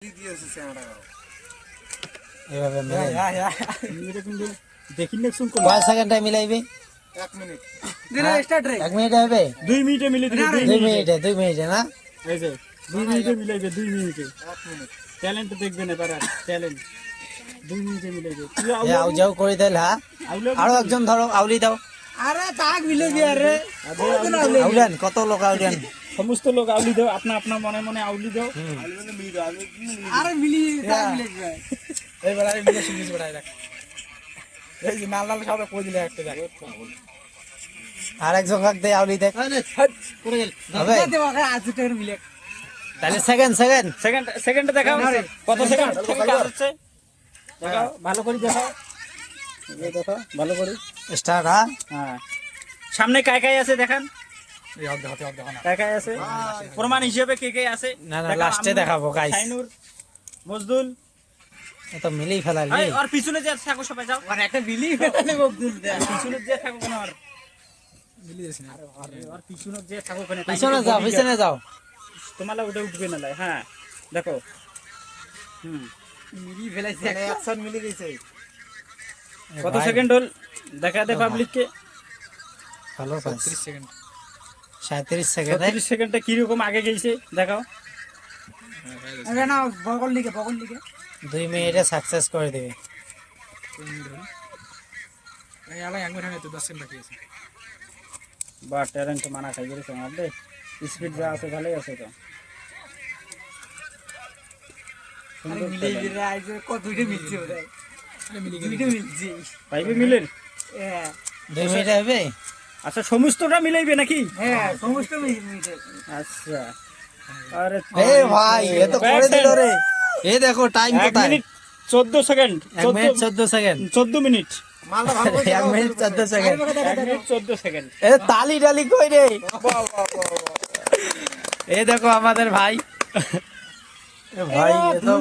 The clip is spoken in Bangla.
এভাবে কয় সেকেন্ডে মিলাইবে? 1 মিনিট। 1 মিনিটে হবে? 2 মিনিটে মিলে দিবে। 2 মিনিটে না? এই যে 2 মিনিটে মিলাইবে, 2 মিনিটে। 1 মিনিট। ট্যালেন্ট দেখবে না পারার ট্যালেন্ট। 2 মিনিটে মিলাইবে। আউ যাও করে দেল হ্যাঁ। আরো একজন ধরো আউলি দাও। আরে তাক মিলাবি আরে আউলেন কত লোক আউলেন? সমস্ত লোক আউলি দাও, আপনা আপনা মনে মনে আউলি দাও। আরে মিলি তাক মিলাবি এই বেলা মিলে শুনিস বেড়াই দেখ। এই যে নাল নাল খাবে কই দিলে একটা দেখ। আর একজন কাক দে আউলি দেখ। করে গেল হবে? দে ওকে আজকে টাকা মিলে তাহলে সেকেন্ড সেকেন্ডে দেখাও। কত সেকেন্ড হচ্ছে? দেখাও ভালো করে দেখাও। এই দেখো ভালো করে। স্টার্ট হ্যাঁ। হ্যাঁ, সামনে কায় কায় আছে দেখান। এই অর্ধ হাতে অর্ধ না। কায় কায় আছে প্রমাণ হিসেবে কে কে আছে? না না দেখাও, লাস্টে আমিনুর, দেখাবো গাইস। শাইনুর, মজদুল। এত মিলেই ফেলালি। আর পিছনে যে থাকো সবাই যাও। আর একটা মিলি ফেলে বকদুল দে পিছনে যে থাকো কেন? আর মিলি দিছ না। আর পিছনে যে থাকো কেন? পিছনে যাও। তোমালা উঠে উঠবে না লাই। হ্যাঁ দেখো। মিলি ফেলাইছে মানে অ্যাকশন মিলি গেছে। কত সেকেন্ড হল দেখা দে পাবলিক কে। ভালো 30 সেকেন্ড। 37 সেকেন্ড। 30 সেকেন্ডটা কি রকম আগে গেছে দেখাও। আরে না বগল লিখে 2 মিনিটে সাকসেস করে দিবে। 3 মিনিট হল। এই আলাই 1 মিনিট তো 10 সেকেন্ড বাকি আছে। বা ট্যালেন্ট মানা খাই গেছে আমাদের। স্পিড যা আছে ভালোই আছে তো। আরে মিলি রে আইছে কত দুইটা মিলছে ওরে আরে মিলি দুইটা মিলছে পাইবে মিলেন। হ্যাঁ 2 মিনিটে হবে? আচ্ছা সমস্তটা মিলাইবে নাকি? হ্যাঁ সমস্ত মিলছে আচ্ছা আরে এ ভাই এ তো করে দিল রে। এই দেখো টাইম 1 কোথায়? Minute 14 second. 1 minute 14 second. 14 minute. মালটা ভালো করে 1 মিনিট 14 সেকেন্ড। 1 minute 14 second. এ তালি ডালি কই রে? এই দেখো আমাদের ভাই। এ ভাই এ তো